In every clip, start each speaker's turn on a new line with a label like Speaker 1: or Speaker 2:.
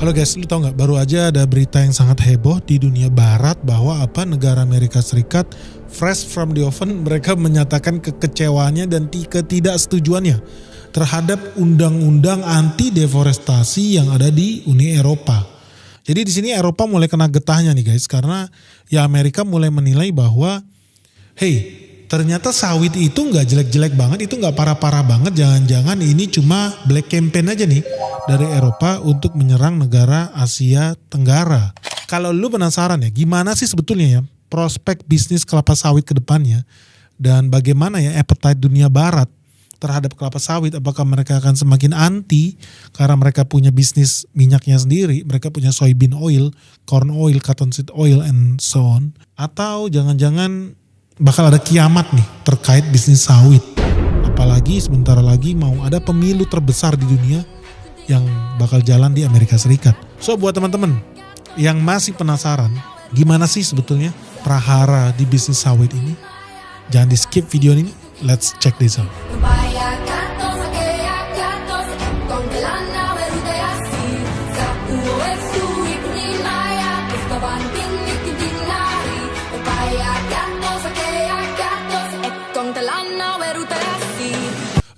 Speaker 1: Halo guys, lu tau gak, baru aja ada berita yang sangat heboh di dunia barat bahwa negara Amerika Serikat fresh from the oven, mereka menyatakan kekecewaannya dan ketidaksetujuannya terhadap undang-undang anti deforestasi yang ada di Uni Eropa. Jadi di sini Eropa mulai kena getahnya nih guys, karena ya Amerika mulai menilai bahwa hey, ternyata sawit itu nggak jelek-jelek banget, itu nggak parah-parah banget. Jangan-jangan ini cuma black campaign aja nih dari Eropa untuk menyerang negara Asia Tenggara. Kalau lu penasaran ya, gimana sih sebetulnya ya prospek bisnis kelapa sawit ke depannya dan bagaimana ya appetite dunia barat terhadap kelapa sawit, apakah mereka akan semakin anti karena mereka punya bisnis minyaknya sendiri, mereka punya soybean oil, corn oil, cottonseed oil, and so on, atau jangan-jangan bakal ada kiamat nih terkait bisnis sawit. Apalagi sebentar lagi mau ada pemilu terbesar di dunia yang bakal jalan di Amerika Serikat. So buat teman-teman yang masih penasaran gimana sih sebetulnya prahara di bisnis sawit ini, jangan di skip video ini, let's check this out.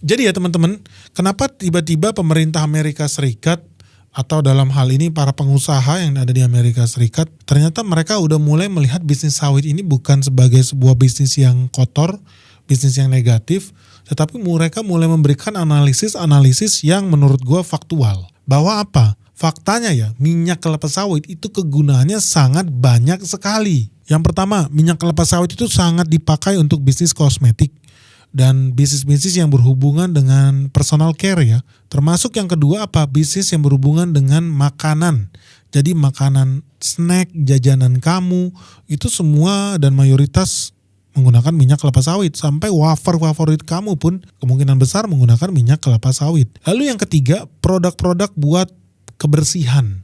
Speaker 1: Jadi ya teman-teman, kenapa tiba-tiba pemerintah Amerika Serikat atau dalam hal ini para pengusaha yang ada di Amerika Serikat, ternyata mereka udah mulai melihat bisnis sawit ini bukan sebagai sebuah bisnis yang kotor, bisnis yang negatif, tetapi mereka mulai memberikan analisis yang menurut gua faktual. Bahwa apa? Faktanya ya, minyak kelapa sawit itu kegunaannya sangat banyak sekali. Yang pertama, minyak kelapa sawit itu sangat dipakai untuk bisnis kosmetik dan bisnis-bisnis yang berhubungan dengan personal care ya. Termasuk yang kedua apa? Bisnis yang berhubungan dengan makanan. Jadi makanan, snack, jajanan kamu, itu semua dan mayoritas menggunakan minyak kelapa sawit. Sampai wafer favorit kamu pun kemungkinan besar menggunakan minyak kelapa sawit. Lalu yang ketiga, produk-produk buat kebersihan.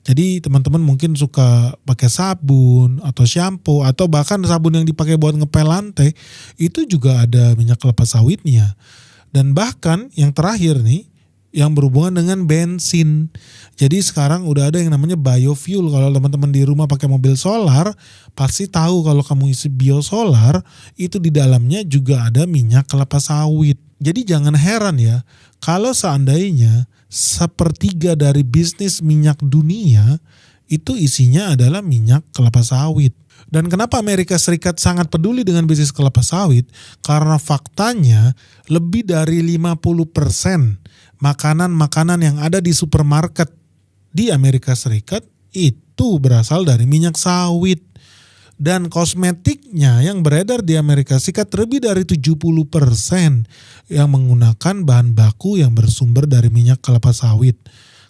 Speaker 1: Jadi teman-teman mungkin suka pakai sabun atau shampoo atau bahkan sabun yang dipakai buat ngepel lantai, itu juga ada minyak kelapa sawitnya. Dan bahkan yang terakhir nih, yang berhubungan dengan bensin. Jadi sekarang udah ada yang namanya biofuel. Kalau teman-teman di rumah pakai mobil solar, pasti tahu kalau kamu isi biosolar, itu di dalamnya juga ada minyak kelapa sawit. Jadi jangan heran ya, kalau seandainya sepertiga dari bisnis minyak dunia itu isinya adalah minyak kelapa sawit. Dan kenapa Amerika Serikat sangat peduli dengan bisnis kelapa sawit? Karena faktanya lebih dari 50% makanan-makanan yang ada di supermarket di Amerika Serikat itu berasal dari minyak sawit. Dan kosmetiknya yang beredar di Amerika Serikat lebih dari 70% yang menggunakan bahan baku yang bersumber dari minyak kelapa sawit.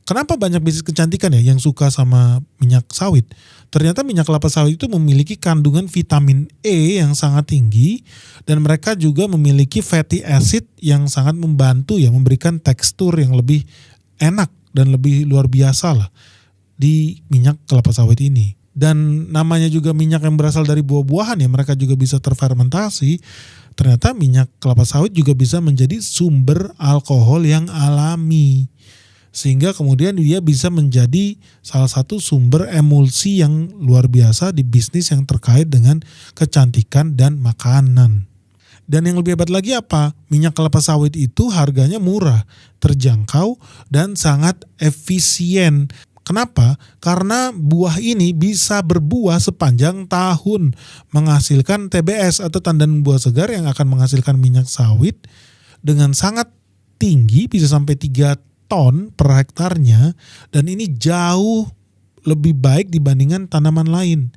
Speaker 1: Kenapa banyak bisnis kecantikan ya yang suka sama minyak sawit? Ternyata minyak kelapa sawit itu memiliki kandungan vitamin E yang sangat tinggi dan mereka juga memiliki fatty acid yang sangat membantu ya memberikan tekstur yang lebih enak dan lebih luar biasa lah di minyak kelapa sawit ini. Dan namanya juga minyak yang berasal dari buah-buahan ya, mereka juga bisa terfermentasi. Ternyata minyak kelapa sawit juga bisa menjadi sumber alkohol yang alami. Sehingga kemudian dia bisa menjadi salah satu sumber emulsi yang luar biasa di bisnis yang terkait dengan kecantikan dan makanan. Dan yang lebih hebat lagi apa? Minyak kelapa sawit itu harganya murah, terjangkau, dan sangat efisien. Kenapa? Karena buah ini bisa berbuah sepanjang tahun, menghasilkan TBS atau tandan buah segar yang akan menghasilkan minyak sawit dengan sangat tinggi, bisa sampai 3 ton per hektarnya, dan ini jauh lebih baik dibandingkan tanaman lain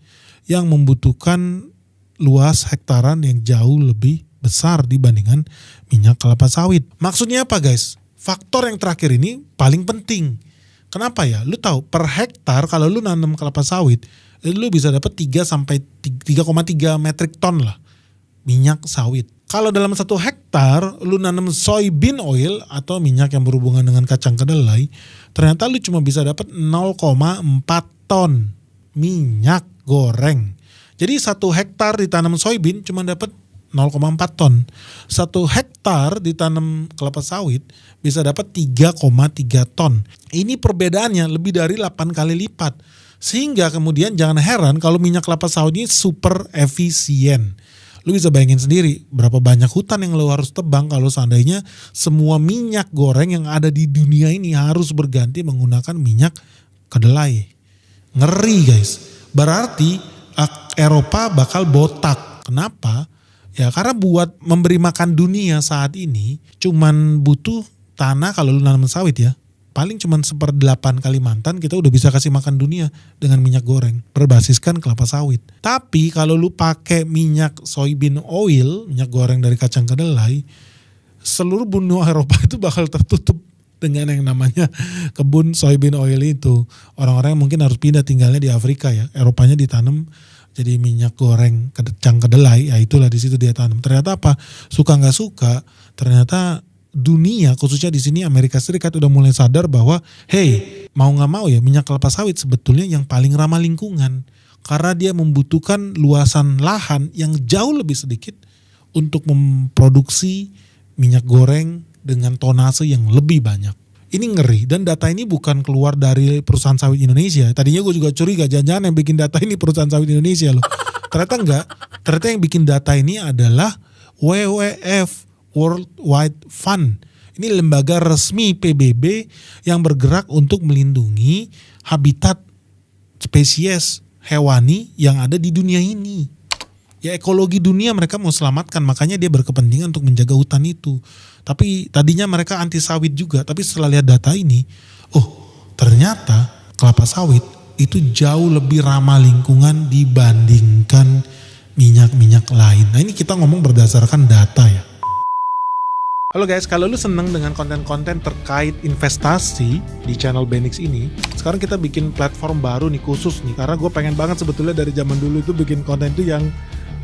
Speaker 1: yang membutuhkan luas hektaran yang jauh lebih besar dibandingkan minyak kelapa sawit. Maksudnya apa guys? Faktor yang terakhir ini paling penting. Kenapa ya? Lu tahu per hektar kalau lu nanam kelapa sawit, lu bisa dapat 3 sampai 3,3 metrik ton lah minyak sawit. Kalau dalam 1 hektar lu nanam soybean oil atau minyak yang berhubungan dengan kacang kedelai, ternyata lu cuma bisa dapat 0,4 ton minyak goreng. Jadi 1 hektar ditanam soybean cuma dapat 0,4 ton. 1 hektar ditanam kelapa sawit bisa dapat 3,3 ton. Ini perbedaannya lebih dari 8 kali lipat. Sehingga kemudian jangan heran kalau minyak kelapa sawit ini super efisien. Lu bisa bayangin sendiri berapa banyak hutan yang lu harus tebang kalau seandainya semua minyak goreng yang ada di dunia ini harus berganti menggunakan minyak kedelai. Ngeri guys. Berarti Eropa bakal botak. Kenapa? Ya karena buat memberi makan dunia saat ini cuman butuh tanah kalau lu nanam sawit ya. Paling cuman 1/8 Kalimantan kita udah bisa kasih makan dunia dengan minyak goreng berbasiskan kelapa sawit. Tapi kalau lu pakai minyak soybean oil, minyak goreng dari kacang kedelai, seluruh benua Eropa itu bakal tertutup dengan yang namanya kebun soybean oil itu. Orang-orang yang mungkin harus pindah tinggalnya di Afrika ya. Eropanya ditanam jadi minyak goreng kacang kedelai, ya itulah di situ dia tanam. Ternyata apa? Suka nggak suka, ternyata dunia khususnya di sini Amerika Serikat udah mulai sadar bahwa hey, mau nggak mau ya minyak kelapa sawit sebetulnya yang paling ramah lingkungan karena dia membutuhkan luasan lahan yang jauh lebih sedikit untuk memproduksi minyak goreng dengan tonase yang lebih banyak. Ini ngeri dan data ini bukan keluar dari perusahaan sawit Indonesia. Tadinya gue juga curiga jangan-jangan yang bikin data ini perusahaan sawit Indonesia loh. Ternyata enggak. Ternyata yang bikin data ini adalah WWF, World Wide Fund. Ini lembaga resmi PBB yang bergerak untuk melindungi habitat spesies hewani yang ada di dunia ini. Ya ekologi dunia mereka mau selamatkan, makanya dia berkepentingan untuk menjaga hutan itu. Tapi tadinya mereka anti sawit juga, tapi setelah lihat data ini, oh ternyata kelapa sawit itu jauh lebih ramah lingkungan dibandingkan minyak-minyak lain. Nah ini kita ngomong berdasarkan data ya. Halo guys, kalau lu seneng dengan konten-konten terkait investasi di channel Benix ini, sekarang kita bikin platform baru nih khusus nih, karena gue pengen banget sebetulnya dari zaman dulu itu bikin konten itu yang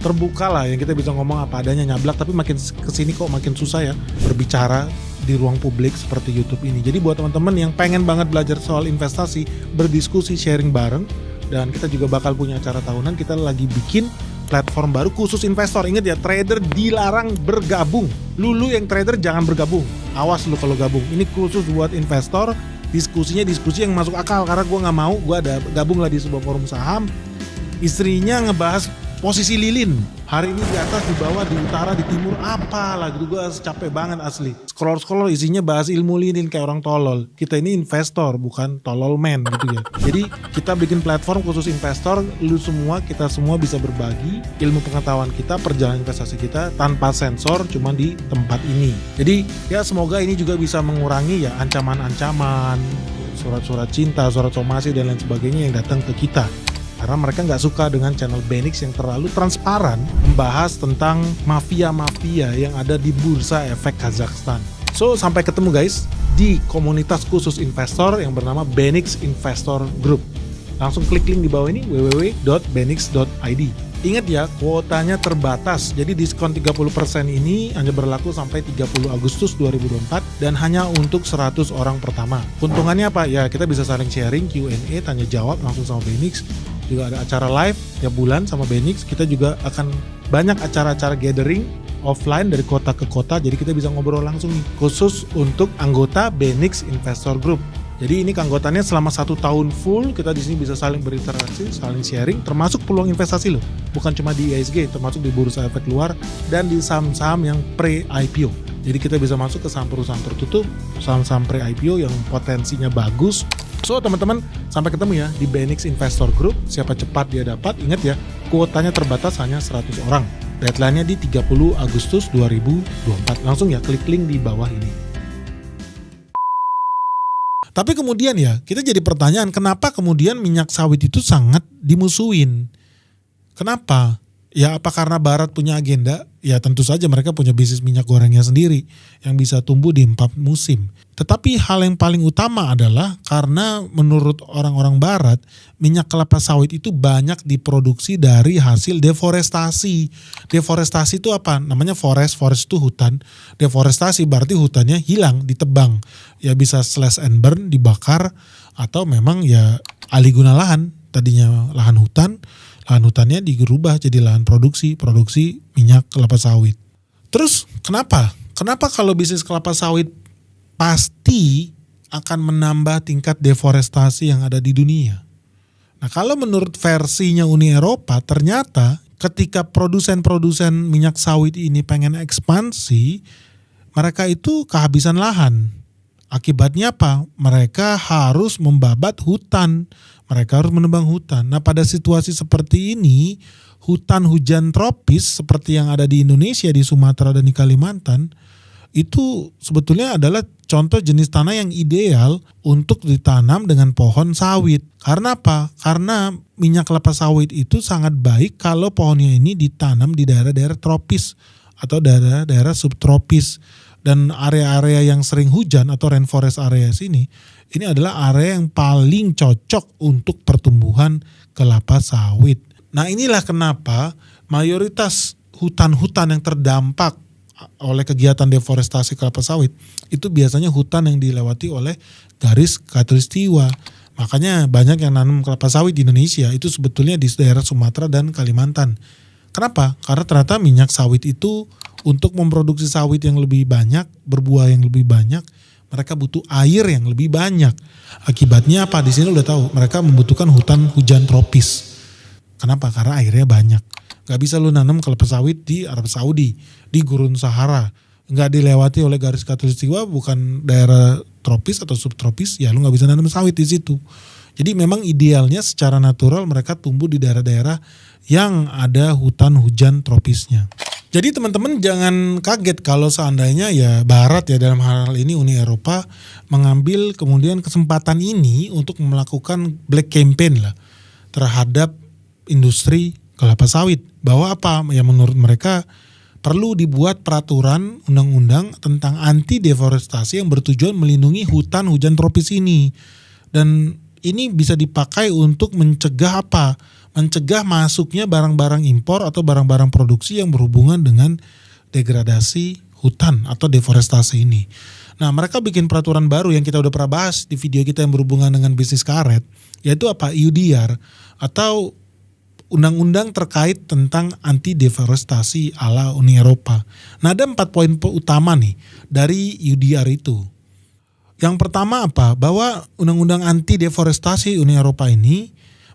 Speaker 1: terbuka lah, yang kita bisa ngomong apa adanya, nyablak, tapi makin kesini kok makin susah ya berbicara di ruang publik seperti YouTube ini. Jadi buat teman-teman yang pengen banget belajar soal investasi, berdiskusi, sharing bareng, dan kita juga bakal punya acara tahunan, kita lagi bikin platform baru khusus investor. Ingat ya, trader dilarang bergabung. Lu yang trader jangan bergabung. Awas lu kalau gabung. Ini khusus buat investor, diskusinya diskusi yang masuk akal, karena gue nggak mau, gue ada gabung lah di sebuah forum saham, istrinya ngebahas posisi lilin, hari ini di atas, di bawah, di utara, di timur, apalah gitu, gue capek banget asli. Scroll isinya bahas ilmu lilin kayak orang tolol. Kita ini investor, bukan tolol man gitu ya. Jadi kita bikin platform khusus investor, lu semua, kita semua bisa berbagi ilmu pengetahuan kita, perjalanan investasi kita tanpa sensor, cuma di tempat ini. Jadi ya semoga ini juga bisa mengurangi ya ancaman-ancaman, surat-surat cinta, surat somasi dan lain sebagainya yang datang ke kita. Karena mereka nggak suka dengan channel Benix yang terlalu transparan membahas tentang mafia-mafia yang ada di Bursa Efek Kazakhstan. So, sampai ketemu guys di komunitas khusus investor yang bernama Benix Investor Group. Langsung klik link di bawah ini www.benix.id. Ingat ya, kuotanya terbatas. Jadi diskon 30% ini hanya berlaku sampai 30 Agustus 2024 dan hanya untuk 100 orang pertama. Keuntungannya apa? Ya kita bisa saling sharing, Q&A, tanya jawab langsung sama Benix. Juga ada acara live tiap bulan sama Benix. Kita juga akan banyak acara-acara gathering offline dari kota ke kota. Jadi kita bisa ngobrol langsung nih. Khusus untuk anggota Benix Investor Group. Jadi ini keanggotaannya selama 1 tahun full, kita di sini bisa saling berinteraksi, saling sharing, termasuk peluang investasi loh. Bukan cuma di ISG, termasuk di bursa efek luar dan di saham-saham yang pre-IPO. Jadi kita bisa masuk ke saham perusahaan tertutup, saham-saham pre-IPO yang potensinya bagus. So teman-teman, sampai ketemu ya di Benix Investor Group. Siapa cepat dia dapat, ingat ya, kuotanya terbatas hanya 100 orang. Deadline-nya di 30 Agustus 2024. Langsung ya klik link di bawah ini. Tapi kemudian ya, kita jadi pertanyaan, kenapa kemudian minyak sawit itu sangat dimusuhin? Kenapa? Ya apa karena Barat punya agenda? Ya tentu saja mereka punya bisnis minyak gorengnya sendiri yang bisa tumbuh di 4 musim. Tetapi hal yang paling utama adalah karena menurut orang-orang Barat, minyak kelapa sawit itu banyak diproduksi dari hasil deforestasi. Deforestasi itu apa? Namanya forest itu hutan. Deforestasi berarti hutannya hilang, ditebang. Ya bisa slash and burn, dibakar, atau memang ya alih guna lahan. Tadinya lahan hutan, Lahan hutannya dirubah jadi lahan produksi minyak kelapa sawit. Terus kenapa? Kenapa kalau bisnis kelapa sawit pasti akan menambah tingkat deforestasi yang ada di dunia? Nah, kalau menurut versinya Uni Eropa, ternyata ketika produsen-produsen minyak sawit ini pengen ekspansi, mereka itu kehabisan lahan. Akibatnya apa? Mereka harus membabat hutan. Mereka harus menebang hutan. Nah, pada situasi seperti ini, hutan hujan tropis seperti yang ada di Indonesia, di Sumatera dan di Kalimantan, itu sebetulnya adalah contoh jenis tanah yang ideal untuk ditanam dengan pohon sawit. Karena apa? Karena minyak kelapa sawit itu sangat baik kalau pohonnya ini ditanam di daerah-daerah tropis atau daerah-daerah subtropis. Dan area-area yang sering hujan atau rainforest area ini adalah area yang paling cocok untuk pertumbuhan kelapa sawit. Nah, inilah kenapa mayoritas hutan-hutan yang terdampak oleh kegiatan deforestasi kelapa sawit itu biasanya hutan yang dilewati oleh garis khatulistiwa. Makanya banyak yang nanam kelapa sawit di Indonesia itu sebetulnya di daerah Sumatera dan Kalimantan. Kenapa? Karena ternyata minyak sawit itu untuk memproduksi sawit yang lebih banyak, berbuah yang lebih banyak, mereka butuh air yang lebih banyak. Akibatnya apa? Di sini udah tahu, mereka membutuhkan hutan hujan tropis. Kenapa? Karena airnya banyak. Gak bisa lu nanam kelapa sawit di Arab Saudi, di Gurun Sahara. Gak dilewati oleh garis khatulistiwa, bukan daerah tropis atau subtropis, ya lu gak bisa nanam sawit di situ. Jadi memang idealnya secara natural mereka tumbuh di daerah-daerah yang ada hutan hujan tropisnya. Jadi teman-teman jangan kaget kalau seandainya ya Barat ya dalam hal ini Uni Eropa mengambil kemudian kesempatan ini untuk melakukan black campaign lah terhadap industri kelapa sawit. Bahwa apa? Ya menurut mereka perlu dibuat peraturan undang-undang tentang anti deforestasi yang bertujuan melindungi hutan hujan tropis ini. Dan ini bisa dipakai untuk mencegah apa? Mencegah masuknya barang-barang impor atau barang-barang produksi yang berhubungan dengan degradasi hutan atau deforestasi ini. Nah, mereka bikin peraturan baru yang kita udah pernah bahas di video kita yang berhubungan dengan bisnis karet, yaitu apa? UDR atau undang-undang terkait tentang anti deforestasi ala Uni Eropa. Nah, ada 4 poin utama nih dari UDR itu. Yang pertama apa? Bahwa undang-undang anti deforestasi Uni Eropa ini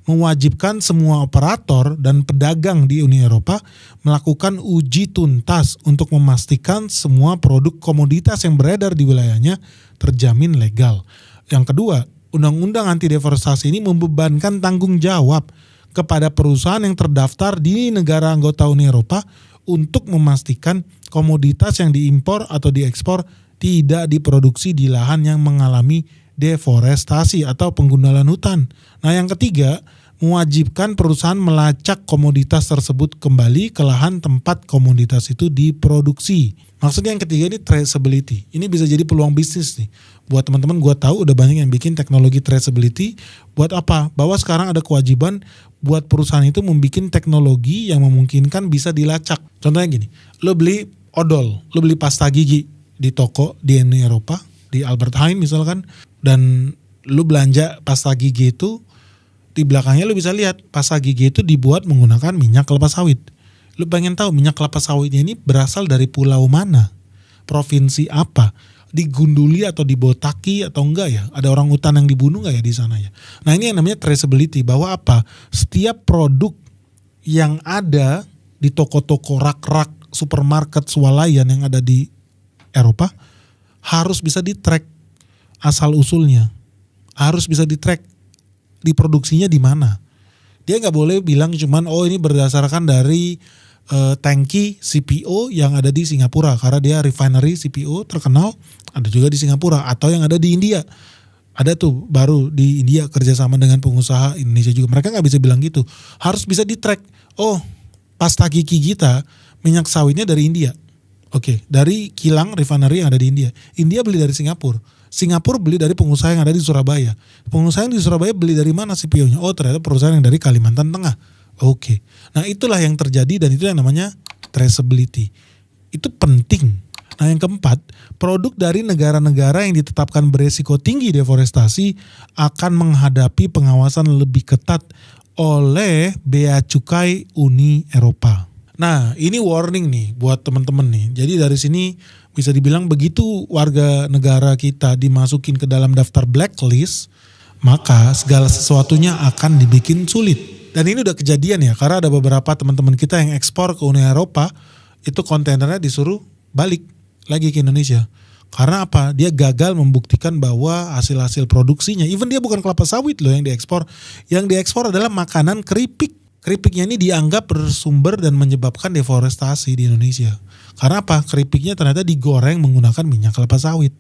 Speaker 1: mewajibkan semua operator dan pedagang di Uni Eropa melakukan uji tuntas untuk memastikan semua produk komoditas yang beredar di wilayahnya terjamin legal. Yang kedua, undang-undang anti deforestasi ini membebankan tanggung jawab kepada perusahaan yang terdaftar di negara anggota Uni Eropa untuk memastikan komoditas yang diimpor atau diekspor tidak diproduksi di lahan yang mengalami deforestasi atau penggundalan hutan. Nah, yang ketiga, mewajibkan perusahaan melacak komoditas tersebut kembali ke lahan tempat komoditas itu diproduksi. Maksudnya yang ketiga ini traceability. Ini bisa jadi peluang bisnis nih. Buat teman-teman, gue tahu udah banyak yang bikin teknologi traceability. Buat apa? Bahwa sekarang ada kewajiban buat perusahaan itu membuat teknologi yang memungkinkan bisa dilacak. Contohnya gini, lo beli odol, lo beli pasta gigi di toko di Uni Eropa, di Albert Heijn misalkan, dan lu belanja pasta gigi itu, di belakangnya lu bisa lihat pasta gigi itu dibuat menggunakan minyak kelapa sawit. Lu pengen tahu minyak kelapa sawitnya ini berasal dari pulau mana, provinsi apa, digunduli atau dibotaki atau enggak ya, ada orang hutan yang dibunuh enggak ya di sana ya. Nah, ini yang namanya traceability, bahwa apa, setiap produk yang ada di toko-toko rak-rak supermarket swalayan yang ada di Eropa harus bisa di-track asal usulnya, harus bisa di-track diproduksinya di mana. Dia nggak boleh bilang cuman oh ini berdasarkan dari tangki CPO yang ada di Singapura karena dia refinery CPO terkenal ada juga di Singapura, atau yang ada di India. Ada tuh baru di India kerjasama dengan pengusaha Indonesia juga. Mereka nggak bisa bilang gitu. Harus bisa di-track. Oh, pasta gigi kita minyak sawitnya dari India. Oke, dari kilang refinery yang ada di India. India beli dari Singapura. Singapura beli dari pengusaha yang ada di Surabaya. Pengusaha yang di Surabaya beli dari mana CPO-nya? Oh, ternyata perusahaan yang dari Kalimantan Tengah. Oke. Nah, itulah yang terjadi dan itu yang namanya traceability. Itu penting. Nah, yang keempat, produk dari negara-negara yang ditetapkan beresiko tinggi deforestasi akan menghadapi pengawasan lebih ketat oleh bea cukai Uni Eropa. Nah, ini warning nih buat teman-teman nih. Jadi dari sini bisa dibilang begitu warga negara kita dimasukin ke dalam daftar blacklist, maka segala sesuatunya akan dibikin sulit. Dan ini udah kejadian ya, karena ada beberapa teman-teman kita yang ekspor ke Uni Eropa, itu kontainernya disuruh balik lagi ke Indonesia. Karena apa? Dia gagal membuktikan bahwa hasil-hasil produksinya, even dia bukan kelapa sawit loh yang diekspor. Yang diekspor adalah makanan keripik. Keripiknya ini dianggap bersumber dan menyebabkan deforestasi di Indonesia. Karena apa? Keripiknya ternyata digoreng menggunakan minyak kelapa sawit.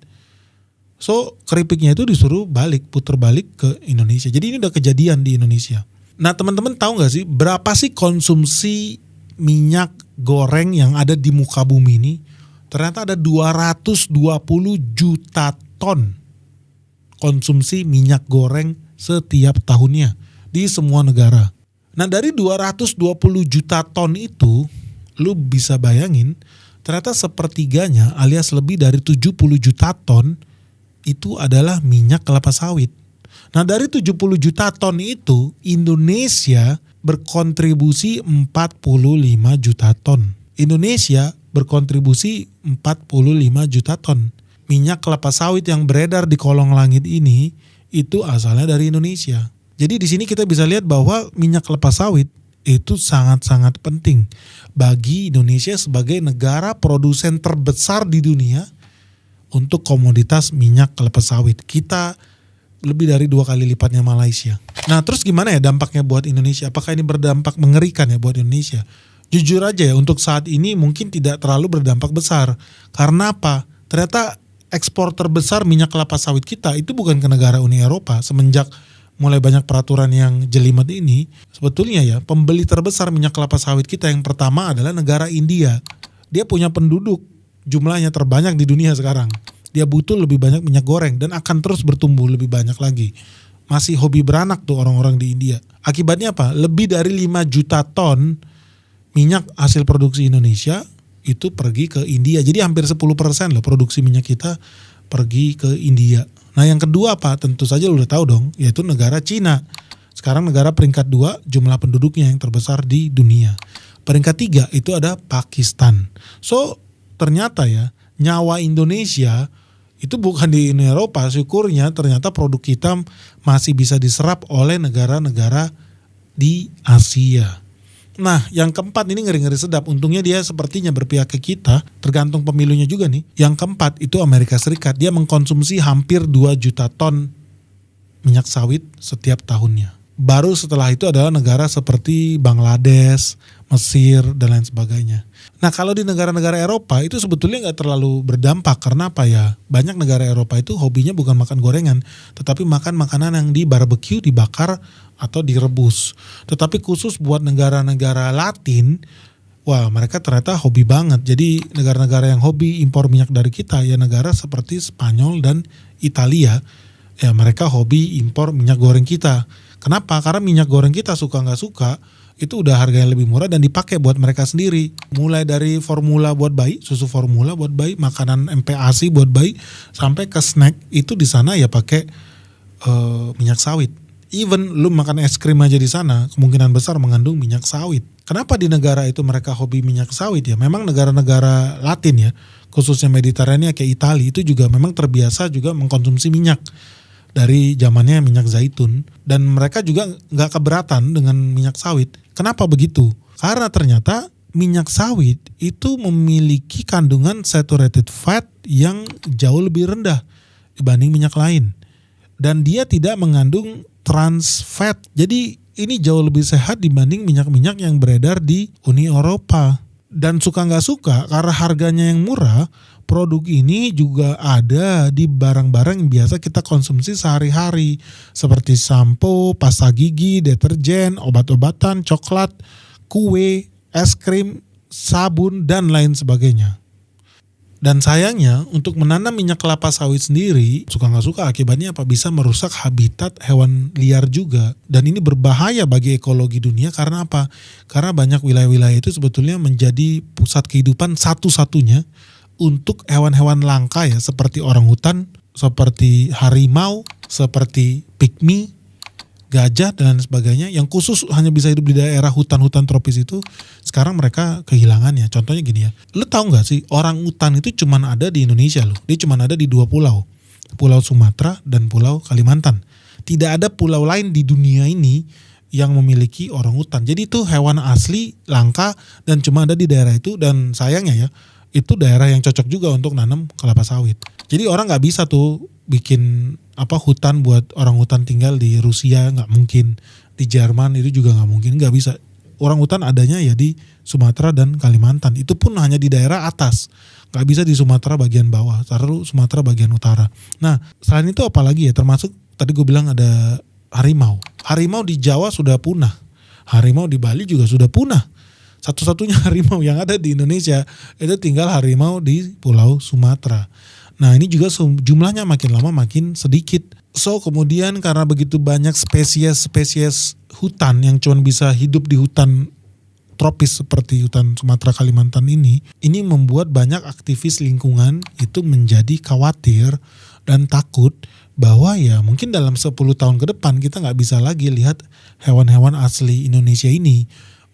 Speaker 1: So, keripiknya itu disuruh puter balik ke Indonesia. Jadi ini udah kejadian di Indonesia. Nah, teman-teman tahu nggak sih berapa sih konsumsi minyak goreng yang ada di muka bumi ini? Ternyata ada 220 juta ton konsumsi minyak goreng setiap tahunnya di semua negara. Nah, dari 220 juta ton itu, lu bisa bayangin ternyata sepertiganya alias lebih dari 70 juta ton itu adalah minyak kelapa sawit. Nah, dari 70 juta ton itu, Indonesia berkontribusi 45 juta ton. Indonesia berkontribusi 45 juta ton. Minyak kelapa sawit yang beredar di kolong langit ini itu asalnya dari Indonesia. Jadi di sini kita bisa lihat bahwa minyak kelapa sawit itu sangat-sangat penting bagi Indonesia sebagai negara produsen terbesar di dunia untuk komoditas minyak kelapa sawit. Kita lebih dari 2 kali lipatnya Malaysia. Nah, terus gimana ya dampaknya buat Indonesia? Apakah ini berdampak mengerikan ya buat Indonesia? Jujur aja ya, untuk saat ini mungkin tidak terlalu berdampak besar. Karena apa? Ternyata ekspor terbesar minyak kelapa sawit kita itu bukan ke negara Uni Eropa. Semenjak mulai banyak peraturan yang jelimet ini, sebetulnya ya pembeli terbesar minyak kelapa sawit kita yang pertama adalah negara India. Dia punya penduduk jumlahnya terbanyak di dunia sekarang. Dia butuh lebih banyak minyak goreng dan akan terus bertumbuh lebih banyak lagi. Masih hobi beranak tuh orang-orang di India. Akibatnya apa? Lebih dari 5 juta ton minyak hasil produksi Indonesia itu pergi ke India. Jadi hampir 10% loh produksi minyak kita pergi ke India. Nah, yang kedua apa? Tentu saja lu udah tahu dong, yaitu negara Cina. Sekarang negara peringkat 2 jumlah penduduknya yang terbesar di dunia. Peringkat 3 itu ada Pakistan. So, ternyata ya, nyawa Indonesia itu bukan di Uni Eropa. Syukurnya ternyata produk kita masih bisa diserap oleh negara-negara di Asia. Nah, yang keempat ini ngeri-ngeri sedap. Untungnya dia sepertinya berpihak ke kita, tergantung pemilunya juga nih. Yang keempat itu Amerika Serikat. Dia mengkonsumsi hampir 2 juta ton minyak sawit setiap tahunnya. Baru setelah itu adalah negara seperti Bangladesh, Mesir, dan lain sebagainya. Nah, kalau di negara-negara Eropa itu sebetulnya nggak terlalu berdampak. Karena apa ya? Banyak negara Eropa itu hobinya bukan makan gorengan, tetapi makan makanan yang di barbecue, dibakar, atau direbus. Tetapi khusus buat negara-negara Latin, wah mereka ternyata hobi banget. Jadi negara-negara yang hobi impor minyak dari kita ya negara seperti Spanyol dan Italia, ya mereka hobi impor minyak goreng kita. Kenapa? Karena minyak goreng kita suka nggak suka itu udah harganya lebih murah dan dipakai buat mereka sendiri. Mulai dari formula buat bayi, susu formula buat bayi, makanan MPASI buat bayi, sampai ke snack itu di sana ya pakai minyak sawit. Even lu makan es krim aja di sana kemungkinan besar mengandung minyak sawit. Kenapa di negara itu mereka hobi minyak sawit ya? Memang negara-negara Latin ya, khususnya Mediterania kayak Italia itu juga memang terbiasa juga mengkonsumsi minyak dari zamannya minyak zaitun, dan mereka juga nggak keberatan dengan minyak sawit. Kenapa begitu? Karena ternyata minyak sawit itu memiliki kandungan saturated fat yang jauh lebih rendah dibanding minyak lain, dan dia tidak mengandung trans fat. Jadi ini jauh lebih sehat dibanding minyak-minyak yang beredar di Uni Eropa. Dan suka nggak suka karena harganya yang murah, produk ini juga ada di barang-barang yang biasa kita konsumsi sehari-hari seperti sampo, pasta gigi, deterjen, obat-obatan, coklat, kue, es krim, sabun, dan lain sebagainya. Dan sayangnya untuk menanam minyak kelapa sawit sendiri, suka nggak suka akibatnya apa? Bisa merusak habitat hewan liar juga. Dan ini berbahaya bagi ekologi dunia karena apa? Karena banyak wilayah-wilayah itu sebetulnya menjadi pusat kehidupan satu-satunya untuk hewan-hewan langka ya, seperti orangutan, seperti harimau, seperti pygmy, gajah dan lain sebagainya yang khusus hanya bisa hidup di daerah hutan-hutan tropis itu sekarang mereka kehilangannya. Contohnya gini ya, lu tahu nggak sih orang utan itu cuman ada di Indonesia loh, dia cuman ada di 2 pulau, Pulau Sumatera dan Pulau Kalimantan. Tidak ada pulau lain di dunia ini yang memiliki orang utan. Jadi itu hewan asli langka dan cuma ada di daerah itu, dan sayangnya ya itu daerah yang cocok juga untuk nanam kelapa sawit. Jadi orang nggak bisa tuh bikin hutan buat orang hutan tinggal di Rusia, nggak mungkin. Di Jerman itu juga nggak mungkin, nggak bisa. Orang hutan adanya ya di Sumatera dan Kalimantan. Itu pun hanya di daerah atas, nggak bisa di Sumatera bagian bawah, taruh Sumatera bagian utara. Nah selain itu apalagi ya, termasuk tadi gue bilang ada harimau. Harimau di Jawa sudah punah, harimau di Bali juga sudah punah. Satu-satunya harimau yang ada di Indonesia itu tinggal harimau di Pulau Sumatera. Nah ini juga jumlahnya makin lama makin sedikit. So kemudian karena begitu banyak spesies hutan yang cuma bisa hidup di hutan tropis seperti hutan Sumatera Kalimantan ini membuat banyak aktivis lingkungan itu menjadi khawatir dan takut bahwa ya mungkin dalam 10 tahun ke depan kita nggak bisa lagi lihat hewan-hewan asli Indonesia ini.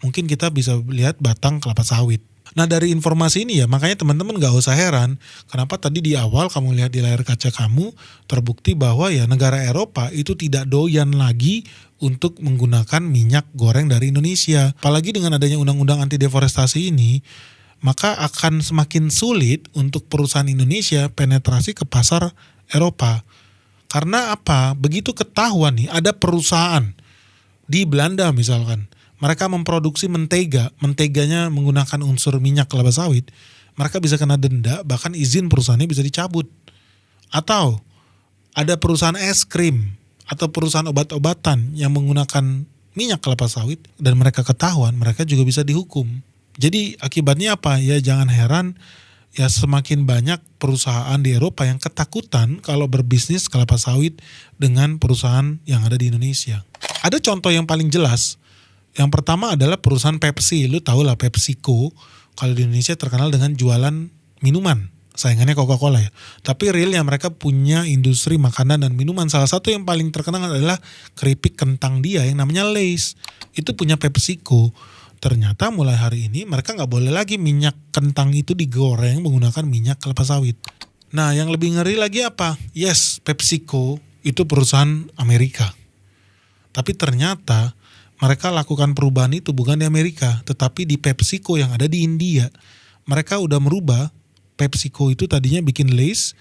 Speaker 1: Mungkin kita bisa lihat batang kelapa sawit. Nah dari informasi ini ya makanya teman-teman gak usah heran kenapa tadi di awal kamu lihat di layar kaca kamu terbukti bahwa ya negara Eropa itu tidak doyan lagi untuk menggunakan minyak goreng dari Indonesia. Apalagi dengan adanya undang-undang anti deforestasi ini, maka akan semakin sulit untuk perusahaan Indonesia penetrasi ke pasar Eropa. Karena apa? Begitu ketahuan nih ada perusahaan di Belanda misalkan, mereka memproduksi menteganya menggunakan unsur minyak kelapa sawit, mereka bisa kena denda, bahkan izin perusahaannya bisa dicabut. Atau ada perusahaan es krim atau perusahaan obat-obatan yang menggunakan minyak kelapa sawit dan mereka ketahuan, mereka juga bisa dihukum. Jadi akibatnya apa? Ya jangan heran ya semakin banyak perusahaan di Eropa yang ketakutan kalau berbisnis kelapa sawit dengan perusahaan yang ada di Indonesia. Ada contoh yang paling jelas. Yang pertama adalah perusahaan Pepsi. Lu tahu lah PepsiCo kalau di Indonesia terkenal dengan jualan minuman. Saingannya Coca-Cola ya. Tapi realnya mereka punya industri makanan dan minuman. Salah satu yang paling terkenal adalah keripik kentang dia yang namanya Lay's. Itu punya PepsiCo. Ternyata mulai hari ini mereka nggak boleh lagi minyak kentang itu digoreng menggunakan minyak kelapa sawit. Nah yang lebih ngeri lagi apa? Yes, PepsiCo itu perusahaan Amerika. Tapi ternyata mereka lakukan perubahan itu bukan di Amerika, tetapi di PepsiCo yang ada di India. Mereka udah merubah PepsiCo itu tadinya bikin Lay's,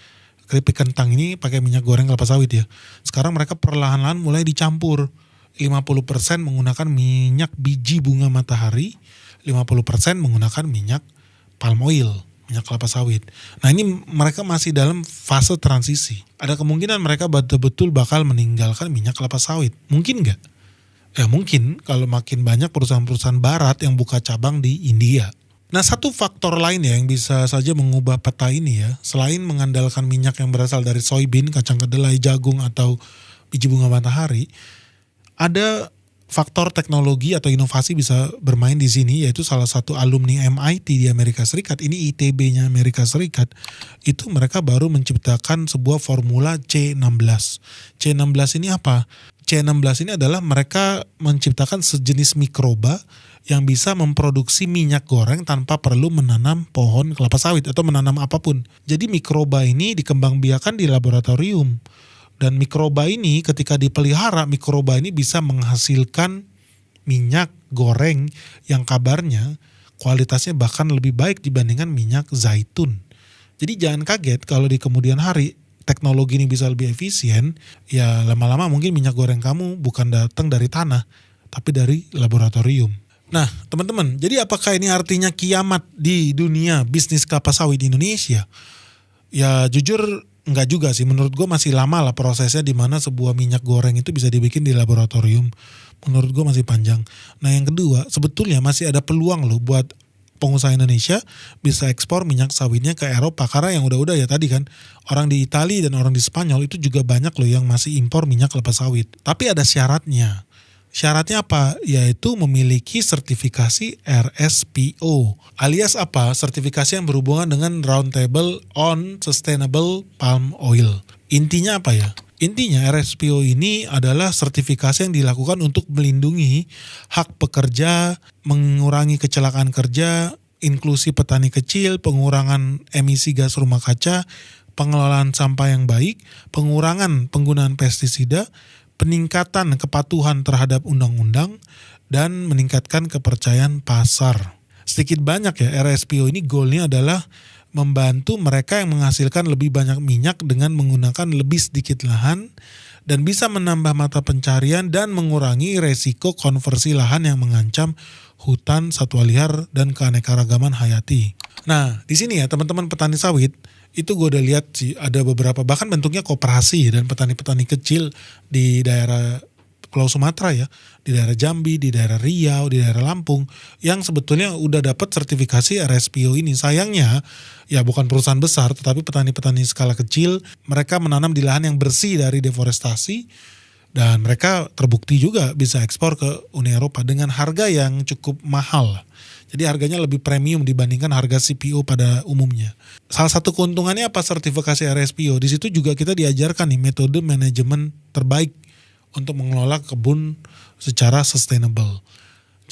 Speaker 1: keripik kentang ini pakai minyak goreng kelapa sawit ya. Sekarang mereka perlahan-lahan mulai dicampur. 50% menggunakan minyak biji bunga matahari, 50% menggunakan minyak palm oil, minyak kelapa sawit. Nah ini mereka masih dalam fase transisi. Ada kemungkinan mereka betul-betul bakal meninggalkan minyak kelapa sawit. Mungkin nggak? Ya mungkin kalau makin banyak perusahaan-perusahaan barat yang buka cabang di India. Nah satu faktor lain ya yang bisa saja mengubah peta ini ya, selain mengandalkan minyak yang berasal dari soybean, kacang kedelai, jagung atau biji bunga matahari, ada faktor teknologi atau inovasi bisa bermain di sini, yaitu salah satu alumni MIT di Amerika Serikat, ini ITB-nya Amerika Serikat, itu mereka baru menciptakan sebuah formula C16. C16 ini apa? C16 ini adalah mereka menciptakan sejenis mikroba yang bisa memproduksi minyak goreng tanpa perlu menanam pohon kelapa sawit atau menanam apapun. Jadi mikroba ini dikembangbiakan di laboratorium. Dan mikroba ini ketika dipelihara, mikroba ini bisa menghasilkan minyak goreng yang kabarnya kualitasnya bahkan lebih baik dibandingkan minyak zaitun. Jadi jangan kaget kalau di kemudian hari teknologi ini bisa lebih efisien, ya lama-lama mungkin minyak goreng kamu bukan datang dari tanah, tapi dari laboratorium. Nah teman-teman, jadi apakah ini artinya kiamat di dunia bisnis kelapa sawit di Indonesia? Ya jujur enggak juga sih, menurut gue masih lama lah prosesnya di mana sebuah minyak goreng itu bisa dibikin di laboratorium. Menurut gue masih panjang. Nah yang kedua, sebetulnya masih ada peluang loh buat pengusaha Indonesia bisa ekspor minyak sawitnya ke Eropa. Karena yang udah-udah ya tadi kan, orang di Italia dan orang di Spanyol itu juga banyak loh yang masih impor minyak kelapa sawit. Tapi ada syaratnya. Syaratnya apa? Yaitu memiliki sertifikasi RSPO. Alias apa? Sertifikasi yang berhubungan dengan Roundtable on Sustainable Palm Oil. Intinya apa ya? Intinya RSPO ini adalah sertifikasi yang dilakukan untuk melindungi hak pekerja, mengurangi kecelakaan kerja, inklusi petani kecil, pengurangan emisi gas rumah kaca, pengelolaan sampah yang baik, pengurangan penggunaan pestisida, peningkatan kepatuhan terhadap undang-undang, dan meningkatkan kepercayaan pasar. Sedikit banyak ya, RSPO ini goalnya adalah membantu mereka yang menghasilkan lebih banyak minyak dengan menggunakan lebih sedikit lahan dan bisa menambah mata pencarian dan mengurangi resiko konversi lahan yang mengancam hutan, satwa liar, dan keanekaragaman hayati. Nah, di sini ya teman-teman petani sawit, itu gue udah lihat sih ada beberapa bahkan bentuknya koperasi dan petani-petani kecil di daerah Pulau Sumatera ya, di daerah Jambi, di daerah Riau, di daerah Lampung, yang sebetulnya udah dapat sertifikasi RSPO ini. Sayangnya, ya bukan perusahaan besar, tetapi petani-petani skala kecil, mereka menanam di lahan yang bersih dari deforestasi, dan mereka terbukti juga bisa ekspor ke Uni Eropa dengan harga yang cukup mahal. Jadi harganya lebih premium dibandingkan harga CPO pada umumnya. Salah satu keuntungannya apa sertifikasi RSPO? Di situ juga kita diajarkan nih metode manajemen terbaik untuk mengelola kebun secara sustainable.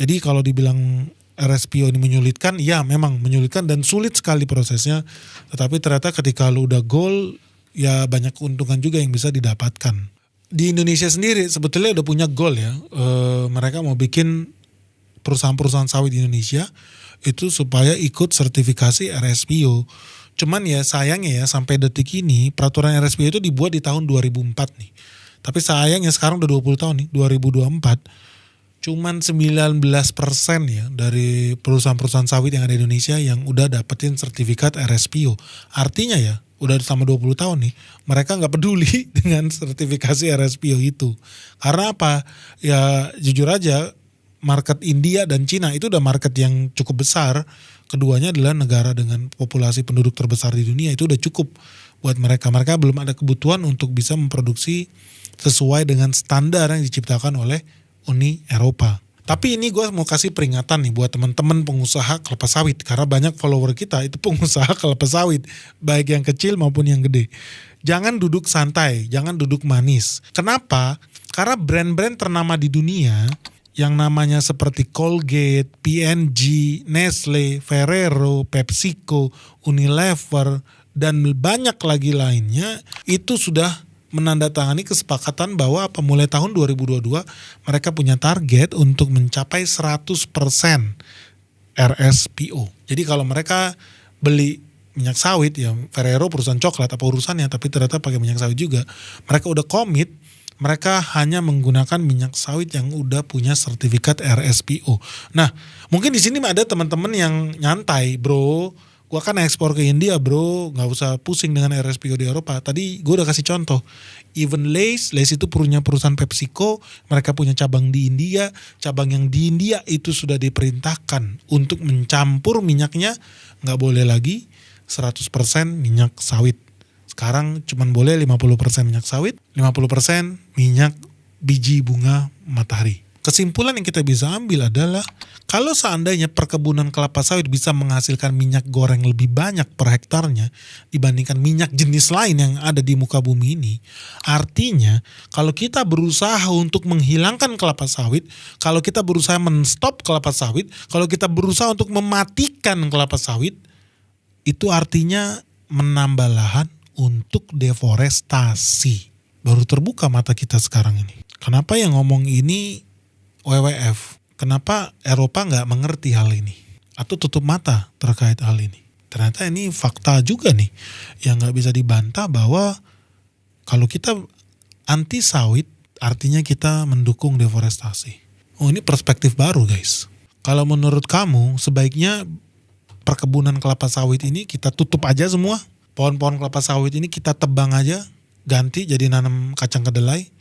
Speaker 1: Jadi kalau dibilang RSPO ini menyulitkan, ya memang menyulitkan dan sulit sekali prosesnya. Tetapi ternyata ketika lu udah goal, ya banyak keuntungan juga yang bisa didapatkan. Di Indonesia sendiri sebetulnya udah punya goal ya. Mereka mau bikin perusahaan-perusahaan sawit di Indonesia itu supaya ikut sertifikasi RSPO. Cuman ya sayangnya ya sampai detik ini peraturan RSPO itu dibuat di tahun 2004 nih. Tapi sayangnya sekarang udah 20 tahun nih, 2024, cuman 19% ya dari perusahaan-perusahaan sawit yang ada di Indonesia yang udah dapetin sertifikat RSPO. Artinya ya, udah selama 20 tahun nih, mereka nggak peduli dengan sertifikasi RSPO itu. Karena apa? Ya jujur aja, market India dan Cina itu udah market yang cukup besar. Keduanya adalah negara dengan populasi penduduk terbesar di dunia, itu udah cukup buat mereka. Mereka belum ada kebutuhan untuk bisa memproduksi sesuai dengan standar yang diciptakan oleh Uni Eropa. Tapi ini gue mau kasih peringatan nih buat teman-teman pengusaha kelapa sawit. Karena banyak follower kita itu pengusaha kelapa sawit. Baik yang kecil maupun yang gede. Jangan duduk santai, jangan duduk manis. Kenapa? Karena brand-brand ternama di dunia yang namanya seperti Colgate, P&G, Nestle, Ferrero, PepsiCo, Unilever, dan banyak lagi lainnya itu sudah menandatangani kesepakatan bahwa mulai tahun 2022 mereka punya target untuk mencapai 100% RSPO. Jadi kalau mereka beli minyak sawit ya Ferrero perusahaan coklat apa urusannya, tapi ternyata pakai minyak sawit juga, mereka udah komit mereka hanya menggunakan minyak sawit yang udah punya sertifikat RSPO. Nah, mungkin di sini ada teman-teman yang nyantai, bro. Gua kan ekspor ke India bro, gak usah pusing dengan RSPO di Eropa. Tadi gue udah kasih contoh, even Lay's itu punya perusahaan PepsiCo, mereka punya cabang di India, cabang yang di India itu sudah diperintahkan untuk mencampur minyaknya, gak boleh lagi 100% minyak sawit. Sekarang cuma boleh 50% minyak sawit, 50% minyak biji bunga matahari. Kesimpulan yang kita bisa ambil adalah kalau seandainya perkebunan kelapa sawit bisa menghasilkan minyak goreng lebih banyak per hektarnya dibandingkan minyak jenis lain yang ada di muka bumi ini, artinya kalau kita berusaha untuk menghilangkan kelapa sawit, kalau kita berusaha men-stop kelapa sawit, kalau kita berusaha untuk mematikan kelapa sawit, itu artinya menambah lahan untuk deforestasi. Baru terbuka mata kita sekarang ini. Kenapa yang ngomong ini WWF? Kenapa Eropa nggak mengerti hal ini? Atau tutup mata terkait hal ini? Ternyata ini fakta juga nih, yang nggak bisa dibantah bahwa kalau kita anti sawit, artinya kita mendukung deforestasi. Oh, ini perspektif baru guys. Kalau menurut kamu, sebaiknya perkebunan kelapa sawit ini kita tutup aja semua. Pohon-pohon kelapa sawit ini kita tebang aja, ganti jadi nanam kacang kedelai,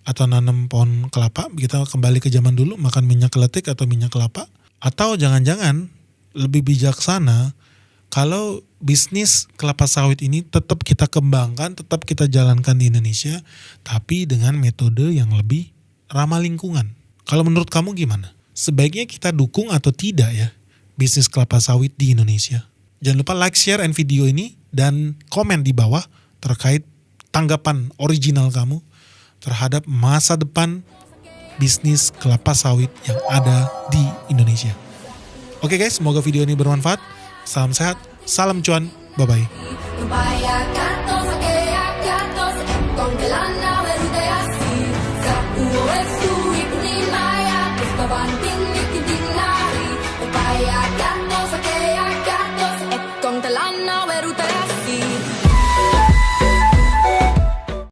Speaker 1: atau nanam pohon kelapa, kita kembali ke zaman dulu makan minyak keletik atau minyak kelapa. Atau jangan-jangan lebih bijaksana kalau bisnis kelapa sawit ini tetap kita kembangkan, tetap kita jalankan di Indonesia, tapi dengan metode yang lebih ramah lingkungan. Kalau menurut kamu gimana? Sebaiknya kita dukung atau tidak ya bisnis kelapa sawit di Indonesia? Jangan lupa like, share, and video ini dan komen di bawah terkait tanggapan original kamu terhadap masa depan bisnis kelapa sawit yang ada di Indonesia. Oke guys, semoga video ini bermanfaat. Salam sehat, salam cuan, bye-bye.